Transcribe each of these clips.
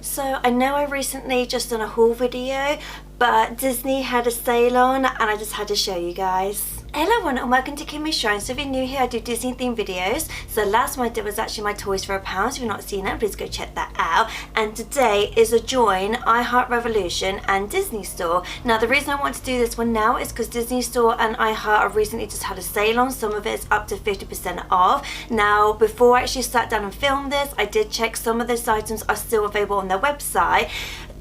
So I know I recently just done a haul video, but Disney had a sale on and I just had to show you guys. Hello everyone and welcome to Kimmy's Shrine. So if you're new here, I do Disney themed videos. So the last one I did was actually my toys for £1. If you've not seen it, please go check that out. And today is a join iHeart Revolution and Disney Store. Now the reason I want to do this one now is because Disney Store and iHeart have recently just had a sale on. Some of it is up to 50% off. Now before I actually sat down and filmed this, I did check some of those items are still available on their website.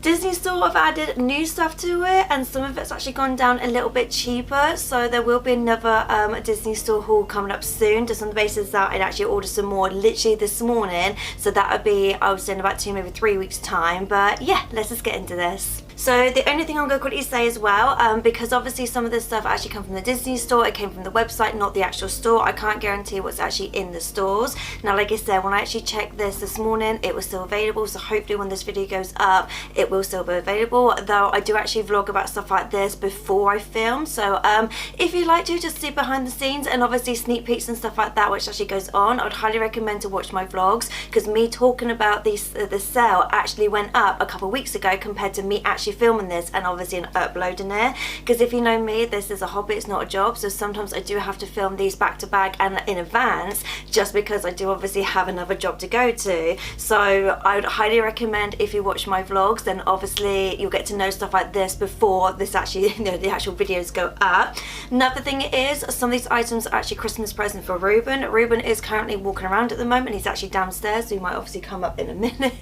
Disney Store have added new stuff to it and some of it's actually gone down a little bit cheaper, so there will be another Disney Store haul coming up soon, just on the basis that I'd actually ordered some more literally this morning, so that would be, I was in about 2 maybe 3 weeks time. But yeah, let's just get into this. So the only thing I'm going to quickly say as well, because obviously some of this stuff actually come from the Disney Store, it came from the website, not the actual store. I can't guarantee what's actually in the stores. Now like I said, when I actually checked this morning, it was still available, so hopefully when this video goes up, it will still be available, though I do actually vlog about stuff like this before I film. So if you'd like to just see behind the scenes and obviously sneak peeks and stuff like that which actually goes on, I would highly recommend to watch my vlogs, because me talking about the sale actually went up a couple of weeks ago compared to me actually filming this and obviously uploading it. Because if you know me, this is a hobby, it's not a job, so sometimes I do have to film these back to back and in advance, just because I do obviously have another job to go to. So I would highly recommend, if you watch my vlogs, then obviously you'll get to know stuff like this before this actually, you know, the actual videos go up. Another thing is, some of these items are actually Christmas presents for Reuben. Reuben is currently walking around at the moment, he's actually downstairs, so he might obviously come up in a minute.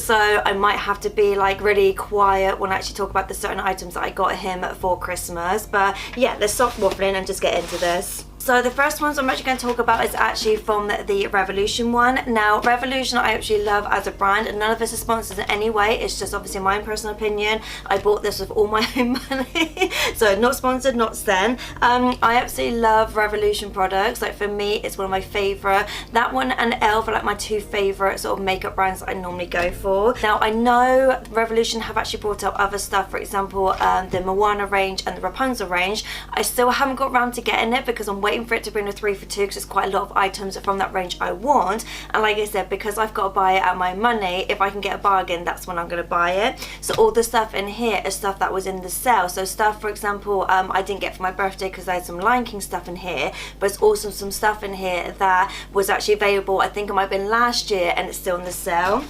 So I might have to be like really quiet when I actually talk about the certain items that I got him for Christmas. But yeah, let's stop waffling and just get into this. So the first ones I'm actually going to talk about is actually from the Revolution one. Now Revolution I actually love as a brand, and none of this is sponsored in any way, it's just obviously my own personal opinion. I bought this with all my own money, so not sponsored, not sent. I absolutely love Revolution products. Like for me, it's one of my favourite. That one and ELF are like my two favourite sort of makeup brands that I normally go for. Now I know Revolution have actually brought out other stuff, for example the Moana range and the Rapunzel range. I still haven't got around to getting it because I'm waiting for it to bring a 3 for 2, because there's quite a lot of items from that range I want, and like I said, because I've got to buy it out of my money, if I can get a bargain, that's when I'm going to buy it. So all the stuff in here is stuff that was in the sale. So stuff, for example, I didn't get for my birthday because I had some Lion King stuff in here, but it's also some stuff in here that was actually available, I think it might have been last year, and it's still in the sale.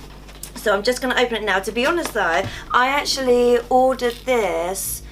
So I'm just going to open it now. To be honest though, I actually ordered this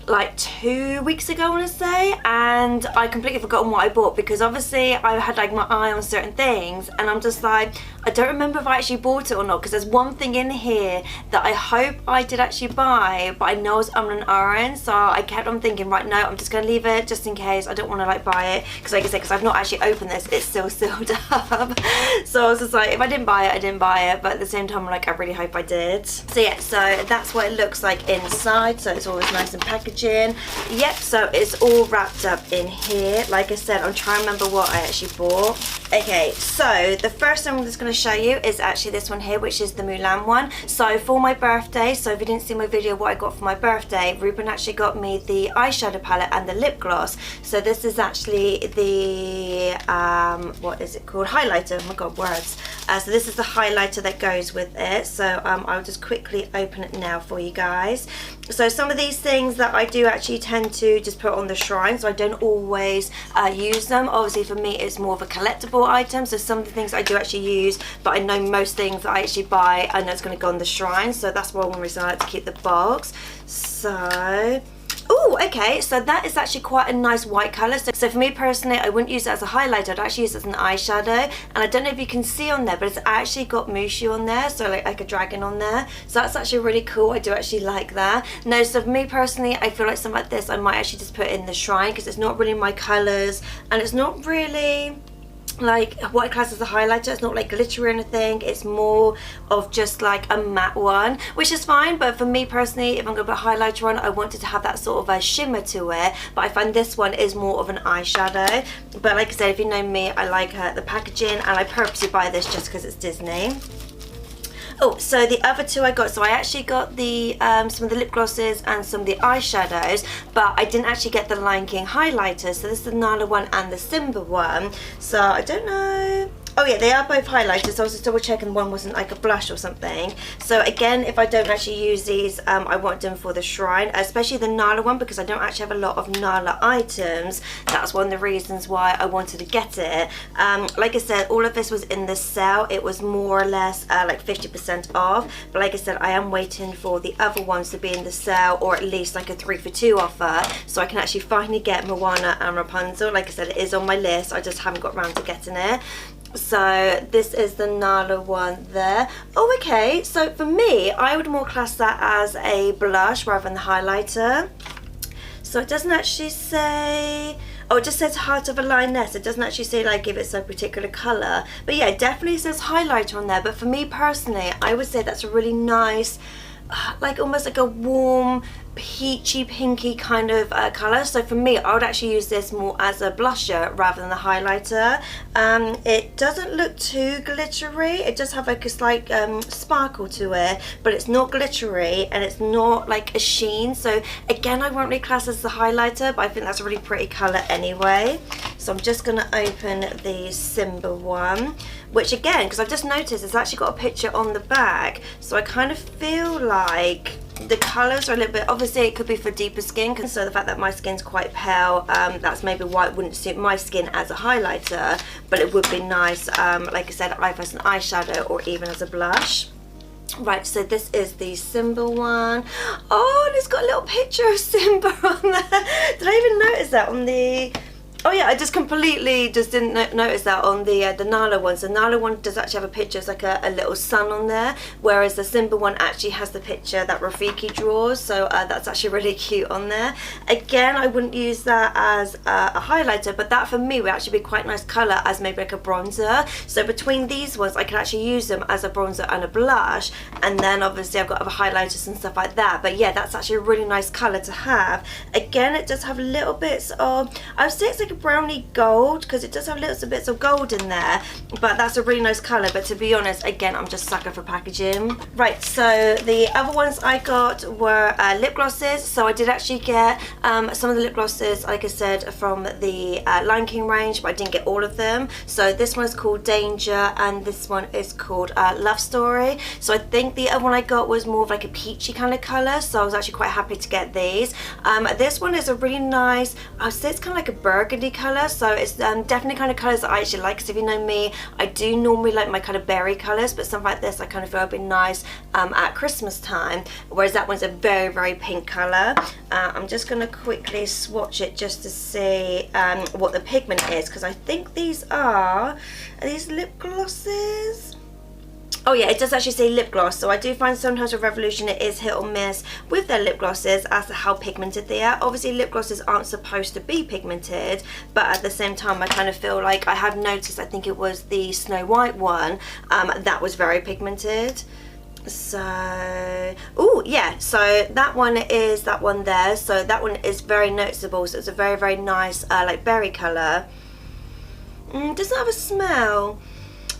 like 2 weeks ago, I want to say, and I completely forgotten what I bought, because obviously I had like my eye on certain things, and I'm just like, I don't remember if I actually bought it or not, because there's one thing in here that I hope I did actually buy, but I know it's on an RN, so I kept on thinking, right, no, I'm just going to leave it just in case. I don't want to like buy it, because like I said, because I've not actually opened this, it's still sealed up. So I was just like, if I didn't buy it, I didn't buy it, but at the same time I'm like, I really hope I did. So yeah, so that's what it looks like inside. So it's always nice and packaging. Yep, so it's all wrapped up in here. Like I said, I'm trying to remember what I actually bought. Okay, so the first thing I'm just going to show you is actually this one here, which is the Mulan one. So for my birthday, so if you didn't see my video what I got for my birthday, Reuben actually got me the eyeshadow palette and the lip gloss. So this is actually the what is it called, highlighter. Oh my god, words. So this is the highlighter that goes with it. So I'll just quickly open it now for you guys. So some of these things that I do actually tend to just put on the shrine, so I don't always use them. Obviously for me it's more of a collectible item, so some of the things I do actually use, but I know most things that I actually buy, I know it's going to go on the shrine, so that's why one reason I like to keep the box. So oh, okay, so that is actually quite a nice white colour. So for me personally, I wouldn't use it as a highlighter, I'd actually use it as an eyeshadow. And I don't know if you can see on there, but it's actually got Mushu on there, so like a dragon on there. So that's actually really cool, I do actually like that. No, so for me personally, I feel like something like this, I might actually just put it in the shrine, because it's not really my colours, and it's not really like what I class as a highlighter. It's not like glittery or anything, it's more of just like a matte one, which is fine. But for me personally, if I'm going to put highlighter on, I wanted to have that sort of a shimmer to it, but I find this one is more of an eyeshadow. But like I said, if you know me, I like the packaging, and I purposely buy this just because it's Disney. Oh, so the other two I got, so I actually got the some of the lip glosses and some of the eyeshadows, but I didn't actually get the Lion King highlighters. So this is the Nala one and the Simba one. So I don't know Oh yeah, they are both highlighters, so I was just double checking one wasn't like a blush or something. So again, if I don't actually use these, I want them for the shrine, especially the Nala one, because I don't actually have a lot of Nala items. That's one of the reasons why I wanted to get it. Like I said, all of this was in the sale. It was more or less like 50% off, but like I said, I am waiting for the other ones to be in the sale, or at least like a 3 for 2 offer, so I can actually finally get Moana and Rapunzel. Like I said, it is on my list, I just haven't got around to getting it. So this is the Nala one there. Oh, okay, so for me, I would more class that as a blush rather than the highlighter. So it doesn't actually say, oh, it just says Heart of a Lioness. It doesn't actually say like if it's a particular colour. But yeah, it definitely says highlighter on there. But for me personally, I would say that's a really nice, like almost like a warm, peachy, pinky kind of colour. So for me, I would actually use this more as a blusher rather than the highlighter. It doesn't look too glittery. It does have like a slight sparkle to it, but it's not glittery and it's not like a sheen. So again, I won't really class as the highlighter, but I think that's a really pretty colour anyway. So I'm just going to open the Simba one, which again, because I've just noticed it's actually got a picture on the back, so I kind of feel like the colours are a little bit, obviously it could be for deeper skin, so the fact that my skin's quite pale, that's maybe why it wouldn't suit my skin as a highlighter, but it would be nice, like I said, either as an eyeshadow or even as a blush. Right, so this is the Simba one. Oh, and it's got a little picture of Simba on there. Did I even notice that on the... Oh yeah, I just completely didn't notice that on the Nala one. So Nala one does actually have a picture, it's like a little sun on there, whereas the Simba one actually has the picture that Rafiki draws, so that's actually really cute on there. Again, I wouldn't use that as a highlighter, but that for me would actually be quite a nice colour as maybe like a bronzer. So between these ones, I can actually use them as a bronzer and a blush, and then obviously I've got other highlighters and stuff like that. But yeah, that's actually a really nice colour to have. Again, it does have little bits of, I would say it's like a browny gold, because it does have little bits of gold in there, but that's a really nice colour. But to be honest, again, I'm just sucker for packaging. Right, so the other ones I got were lip glosses. So I did actually get some of the lip glosses, like I said, from the Lion King range, but I didn't get all of them. So this one is called Danger, and this one is called Love Story. So I think the other one I got was more of like a peachy kind of colour, so I was actually quite happy to get these. This one is a really nice, I would say it's kind of like a burgundy colour, so it's definitely kind of colours that I actually like, because if you know me, I do normally like my kind of berry colours, but something like this I kind of feel would be nice at Christmas time, whereas that one's a very, very pink colour. I'm just going to quickly swatch it just to see what the pigment is, because I think these are these lip glosses? Oh yeah, it does actually say lip gloss, so I do find sometimes with Revolution it is hit or miss with their lip glosses as to how pigmented they are. Obviously lip glosses aren't supposed to be pigmented, but at the same time I kind of feel like I have noticed, I think it was the Snow White one, that was very pigmented. So, oh yeah, so that one is that one there, so that one is very noticeable, so it's a very, very nice like berry colour. Doesn't have a smell.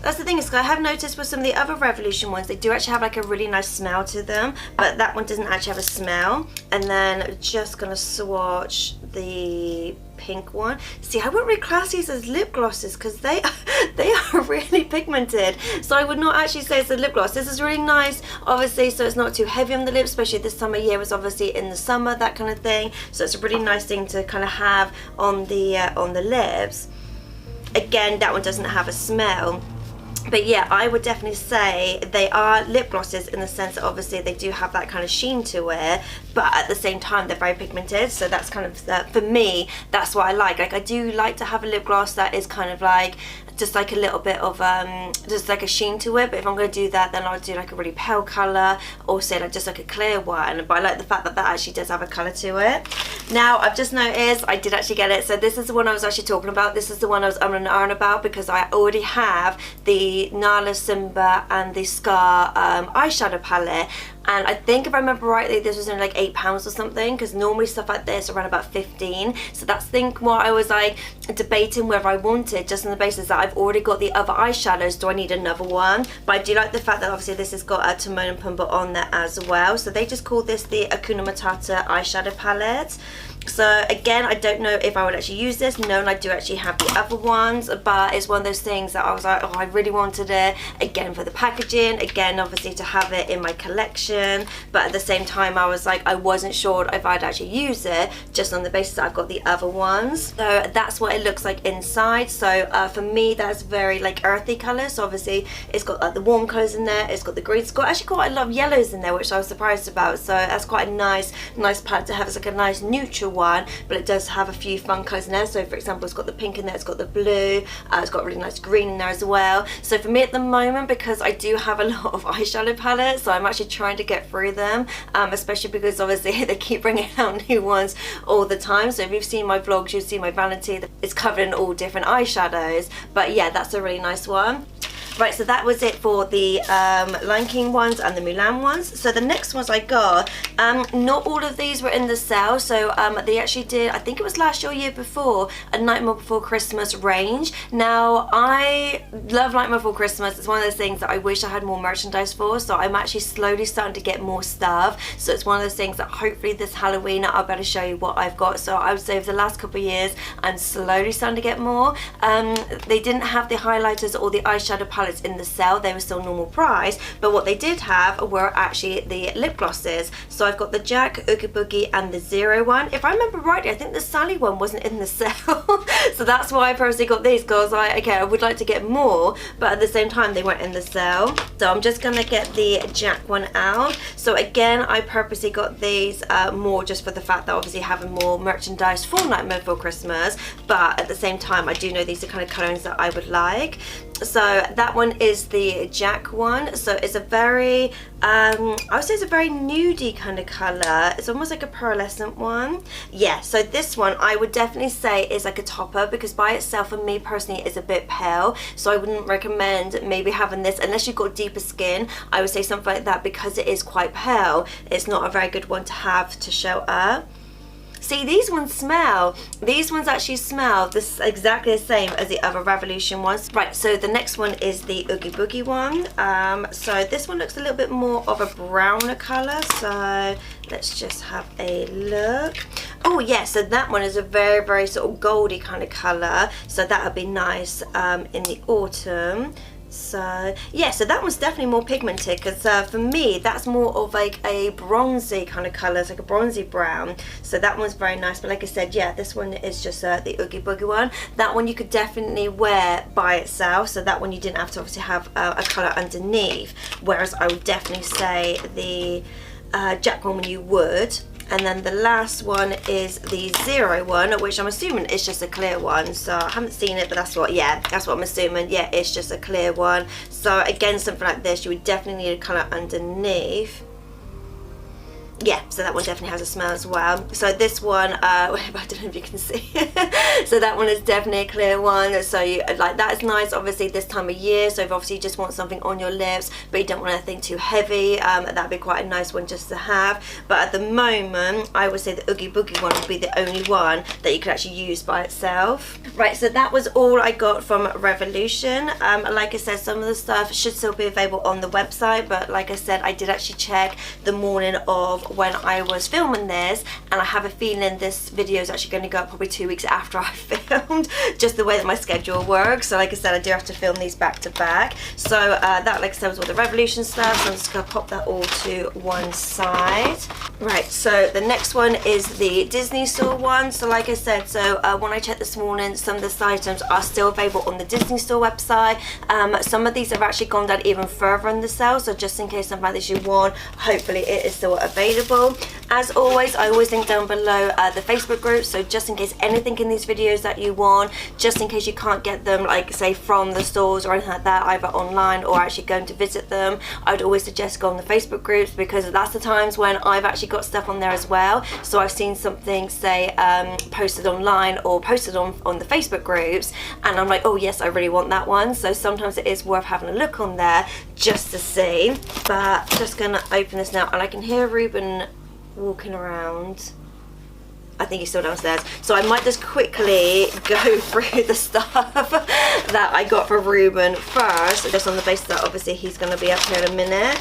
That's the thing, is I have noticed with some of the other Revolution ones, they do actually have like a really nice smell to them, but that one doesn't actually have a smell. And then just gonna swatch the pink one. See, I wouldn't really class these as lip glosses because they are really pigmented, so I would not actually say it's a lip gloss. This is really nice, obviously, so it's not too heavy on the lips, especially this time of year. It's obviously in the summer, that kind of thing, so it's a really nice thing to kind of have on the lips. Again, that one doesn't have a smell. But yeah, I would definitely say they are lip glosses in the sense that obviously they do have that kind of sheen to it, but at the same time they're very pigmented, so that's kind of, for me, that's what I like. Like, I do like to have a lip gloss that is kind of like, just like a little bit of, just like a sheen to it, but if I'm going to do that, then I'll do like a really pale colour, or say like just like a clear one, but I like the fact that that actually does have a colour to it. Now, I've just noticed, I did actually get it, so this is the one I was actually talking about. This is the one I was on about, because I already have the Nala, Simba and the Scar eyeshadow palette, and I think if I remember rightly this was only like £8 or something, because normally stuff like this around about 15, so that's think what I was like debating whether I wanted, just on the basis that I've already got the other eyeshadows, do I need another one? But I do like the fact that obviously this has got a Timon and Pumbaa on there as well, so they just call this the Hakuna Matata eyeshadow palette. So again, I don't know if I would actually use this, knowing I do actually have the other ones, but it's one of those things that I was like, oh, I really wanted it, again for the packaging, again obviously to have it in my collection, but at the same time I was like, I wasn't sure if I'd actually use it, just on the basis that I've got the other ones. So that's what it looks like inside. So for me, that's very like earthy colours. So obviously it's got like the warm colours in there, it's got the greens, it's got actually quite a lot of yellows in there, which I was surprised about. So that's quite a nice palette to have. It's like a nice neutral one, but it does have a few fun colours in there. So for example, it's got the pink in there, it's got the blue, it's got really nice green in there as well. So for me at the moment, because I do have a lot of eyeshadow palettes, so I'm actually trying to get through them, especially because obviously they keep bringing out new ones all the time. So if you've seen my vlogs, you'll see my vanity, it's covered in all different eyeshadows. But yeah, that's a really nice one. Right, so that was it for the Lion King ones and the Mulan ones. So the next ones I got, not all of these were in the sale. So they actually did, I think it was last year or year before, a Nightmare Before Christmas range. Now, I love Nightmare Before Christmas. It's one of those things that I wish I had more merchandise for. So I'm actually slowly starting to get more stuff. So it's one of those things that hopefully this Halloween I'll be able to show you what I've got. So I would say over the last couple of years, I'm slowly starting to get more. They didn't have the highlighters or the eyeshadow palette in the sale, they were still normal price, but what they did have were actually the lip glosses. So I've got the Jack, Oogie Boogie and the Zero one. If I remember rightly, I think the Sally one wasn't in the sale. So that's why I personally got these, because I was like, okay, I would like to get more, but at the same time they weren't in the sale. So I'm just gonna get the Jack one out. So again, I purposely got these more just for the fact that obviously having more merchandise for Nightmare Before Christmas, but at the same time I do know these are kind of colorings that I would like. So that one is the Jack one. So it's a very I would say it's a very nudie kind of color. It's almost like a pearlescent one. Yeah, so this one I would definitely say is like a topper, because by itself for me personally is a bit pale, so I wouldn't recommend maybe having this unless you've got deeper skin. I would say something like that, because it is quite pale, it's not a very good one to have to show up. See, these ones smell. These ones actually smell this exactly the same as the other Revolution ones. Right, so the next one is the Oogie Boogie one. So this one looks a little bit more of a browner colour. So let's just have a look. Oh yeah, so that one is a very, very sort of goldy kind of colour. So that would be nice in the autumn. So yeah, so that one's definitely more pigmented, because for me that's more of like a bronzy kind of colour. It's like a bronzy brown, so that one's very nice. But like I said, yeah, this one is just the Oogie Boogie one. That one you could definitely wear by itself, so that one you didn't have to obviously have a colour underneath, whereas I would definitely say the Jack one you would. And then the last one is the Zero one, which I'm assuming is just a clear one. So I haven't seen it, but that's what, yeah, that's what I'm assuming. Yeah, it's just a clear one. So again, something like this, you would definitely need a colour underneath. Yeah, so that one definitely has a smell as well. So this one, I don't know if you can see. So that one is definitely a clear one. So you, like, that is nice, obviously this time of year. So if obviously you just want something on your lips, but you don't want anything too heavy, that'd be quite a nice one just to have. But at the moment, I would say the Oogie Boogie one would be the only one that you could actually use by itself. Right, so that was all I got from Revolution. Like I said, some of the stuff should still be available on the website, but like I said, I did actually check the morning of when I was filming this, and I have a feeling this video is actually going to go up probably 2 weeks after I filmed, just the way that my schedule works. So like I said, I do have to film these back to back. So that, like I said, was all the Revolution stuff, so I'm just going to pop that all to one side. Right, so the next one is the Disney Store one. So like I said, so when I checked this morning, some of these items are still available on the Disney Store website. Some of these have actually gone down even further in the sale, so just in case something like this you want, hopefully it is still available. As always, I always link down below the Facebook group, so just in case anything in these videos that you want, just in case you can't get them, like say from the stores or anything like that, either online or actually going to visit them, I would always suggest go on the Facebook groups, because that's the times when I've actually got stuff on there as well. So I've seen something say posted online or posted on the Facebook groups, and I'm like, oh yes, I really want that one. So sometimes it is worth having a look on there just to see. But just gonna open this now, and I can hear Reuben walking around. I think he's still downstairs, so I might just quickly go through the stuff that I got for Reuben first, just on the basis that obviously he's going to be up here in a minute.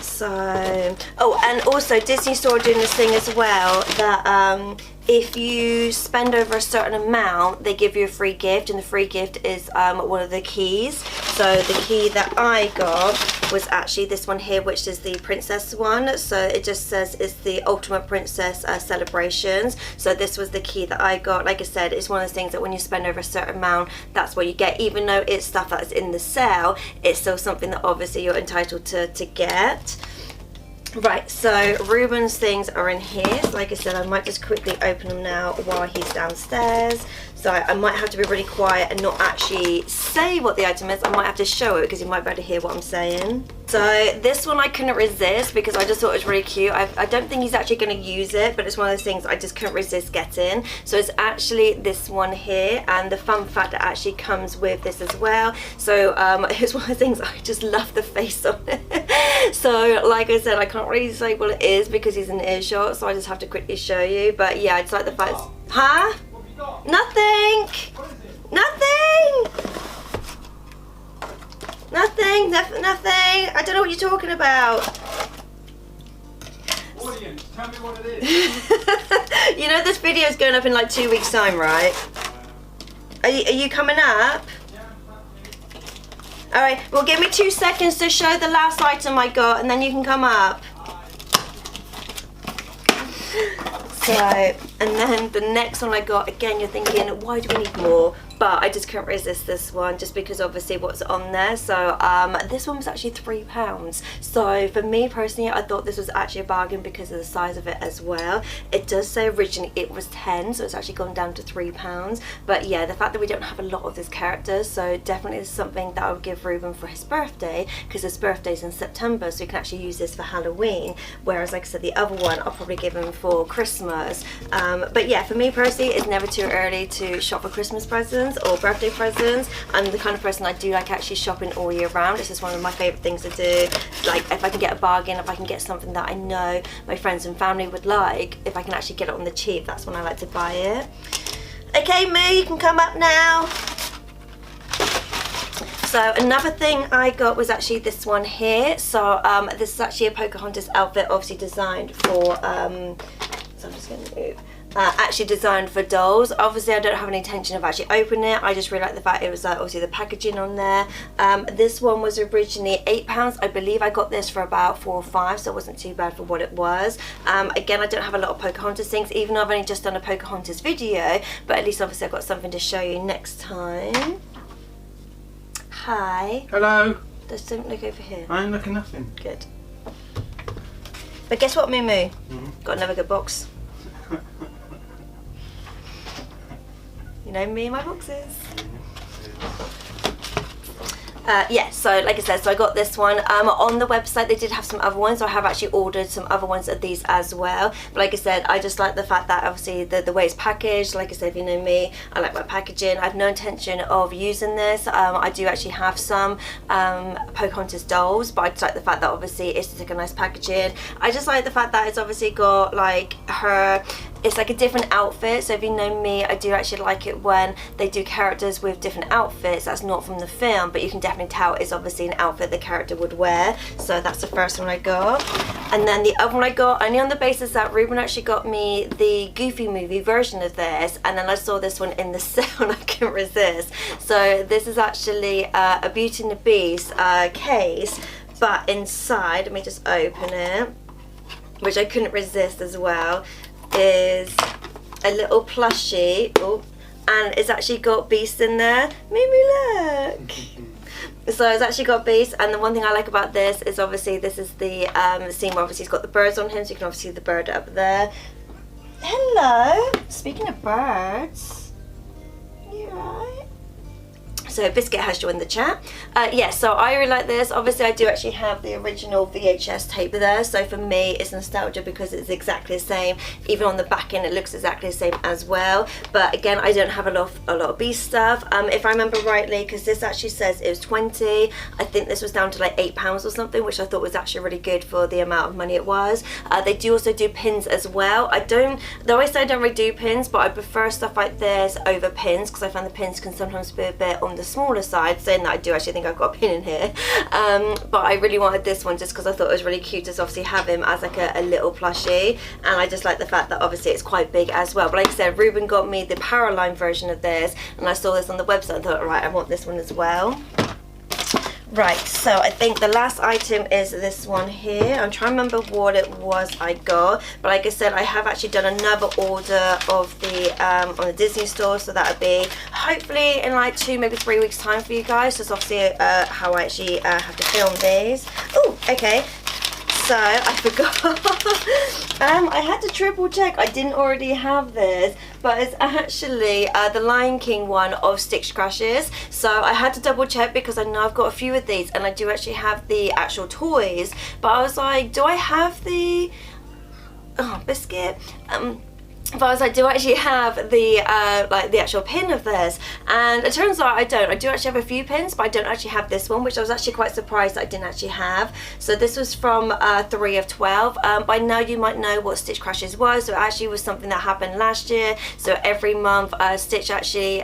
So, oh, and also Disney Store doing this thing as well that if you spend over a certain amount, they give you a free gift, and the free gift is one of the keys. So the key that I got was actually this one here, which is the princess one. So it just says it's the ultimate princess celebrations. So this was the key that I got. Like I said, it's one of those things that when you spend over a certain amount, that's what you get. Even though it's stuff that's in the sale, it's still something that obviously you're entitled to get. Right, so Reubens things are in here. So like I said, I might just quickly open them now while he's downstairs. So I might have to be really quiet and not actually say what the item is. I might have to show it because you might be able to hear what I'm saying. So this one I couldn't resist because I just thought it was really cute. I don't think he's actually going to use it, but it's one of those things I just couldn't resist getting. So it's actually this one here, and the fun fact that actually comes with this as well. So it's one of the things I just love the face on it. So like I said, I can't really say what it is because he's in earshot, so I just have to quickly show you. But yeah, I just like the fact. Huh? Nothing! Nothing! Nothing! Nothing! I don't know what you're talking about. Audience, tell me what it is. You know this video is going up in like 2 weeks time, right? Are you coming up? Alright, well give me 2 seconds to show the last item I got and then you can come up. So, and then the next one I got, again you're thinking, why do we need more? But I just couldn't resist this one just because obviously what's on there. So this one was actually £3. So for me personally, I thought this was actually a bargain because of the size of it as well. It does say originally it was 10, so it's actually gone down to £3. But yeah, the fact that we don't have a lot of this character, so definitely is something that I would give Reuben for his birthday, because his birthday's in September, so you can actually use this for Halloween. Whereas like I said, the other one I'll probably give him for Christmas. But yeah, for me personally, it's never too early to shop for Christmas presents or birthday presents. I'm the kind of person I do like actually shopping all year round. It's just one of my favourite things to do. Like if I can get a bargain, if I can get something that I know my friends and family would like, if I can actually get it on the cheap, that's when I like to buy it. Okay, Moo, you can come up now. So another thing I got was actually this one here. So this is actually a Pocahontas outfit, obviously designed for, so I'm just going to move. Actually designed for dolls. Obviously I don't have any intention of actually opening it. I just really like the fact it was obviously the packaging on there. This one was originally £8. I believe I got this for about 4 or 5, so it wasn't too bad for what it was. Again, I don't have a lot of Pocahontas things, even though I've only just done a Pocahontas video, but at least obviously I've got something to show you next time. Hi. Hello. Just don't look over here. I ain't looking nothing. Good. But guess what, Moo Moo? Got another good box. You know me and my boxes. Yeah, so like I said, so I got this one. On the website they did have some other ones, so I have actually ordered some other ones of these as well. But like I said, I just like the fact that obviously the way it's packaged. Like I said, if you know me, I like my packaging. I have no intention of using this. I do actually have some Pocahontas dolls, but I just like the fact that obviously it's just like a nice packaging. I just like the fact that it's obviously got like her, it's like a different outfit. So if you know me, I do actually like it when they do characters with different outfits that's not from the film, but you can definitely tell it's obviously an outfit the character would wear. So that's the first one I got. And then the other one I got only on the basis that Reuben actually got me the Goofy movie version of this, and then I saw this one in the sale and I couldn't resist. So this is actually a Beauty and the Beast case, but inside, let me just open it, which I couldn't resist as well, is a little plushie. Oh, and it's actually got Beast in there. Mimi, look. So it's actually got Beast, and the one thing I like about this is obviously this is the scene where obviously he's got the birds on him, so you can obviously see the bird up there. Hello. Speaking of birds, you right? So Biscuit has joined the chat. Yeah, so I really like this. Obviously I do actually have the original VHS tape there, so for me it's nostalgia because it's exactly the same. Even on the back end it looks exactly the same as well. But again, I don't have a lot of Beast stuff. If I remember rightly, because this actually says it was 20, I think this was down to like £8 or something, which I thought was actually really good for the amount of money it was. They do also do pins as well. Though I say I don't really do pins, but I prefer stuff like this over pins because I find the pins can sometimes be a bit on the smaller side, saying that I do actually think I've got a pin in here. But I really wanted this one just because I thought it was really cute to obviously have him as like a little plushie, and I just like the fact that obviously it's quite big as well. But like I said, Reuben got me the Paraline version of this, and I saw this on the website and thought, right, I want this one as well. Right, so I think the last item is this one here. I'm trying to remember what it was I got, but like I said, I have actually done another order of the on the Disney store, so that would be hopefully in like 2 maybe 3 weeks time for you guys. Just obviously how I actually have to film these. Oh, okay. So I forgot. I had to triple check I didn't already have this, but it's actually the Lion King one of Stitch Crashes. So I had to double check because I know I've got a few of these, and I do actually have the actual toys. But I was like, do I have the biscuit? But I was like, do I actually have the like the actual pin of this? And it turns out I don't. I do actually have a few pins, but I don't actually have this one, which I was actually quite surprised that I didn't actually have. So this was from 3 of 12. By now you might know what Stitch Crashes was. So it actually was something that happened last year. So every month Stitch actually,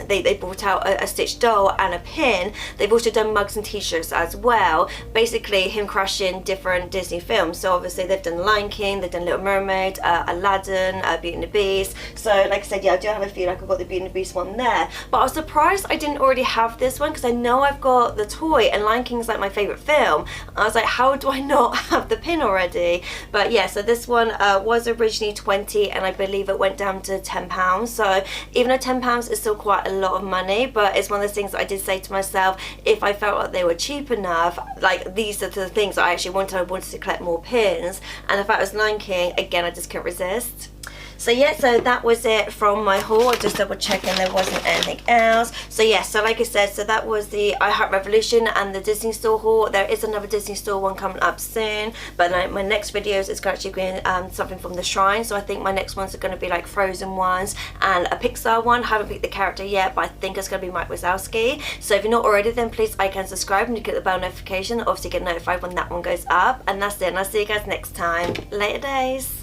they brought out a Stitch doll and a pin. They've also done mugs and t-shirts as well. Basically him crashing different Disney films. So obviously they've done Lion King, they've done Little Mermaid, Aladdin, Beauty and the Beast. So like I said, yeah, I do have a few, like I've got the Beauty and the Beast one there, but I was surprised I didn't already have this one because I know I've got the toy, and Lion King is like my favorite film. I was like, how do I not have the pin already? But yeah, so this one was originally 20, and I believe it went down to £10. So even though £10 is still quite a lot of money, but it's one of those things that I did say to myself, if I felt like they were cheap enough, like these are the things that I actually wanted. I wanted to collect more pins, and the fact it was Lion King, again, I just couldn't resist. So yeah, so that was it from my haul. I just double checking there wasn't anything else. So yeah, so like I said, so that was the I Heart Revolution and the Disney Store haul. There is another Disney Store one coming up soon, but my next videos is actually going something from the Shrine. So I think my next ones are going to be like Frozen ones and a Pixar one. Haven't picked the character yet, but I think it's going to be Mike Wazowski. So if you're not already, then please like and subscribe and you get the bell notification. Obviously get notified when that one goes up. And that's it, and I'll see you guys next time. Later days.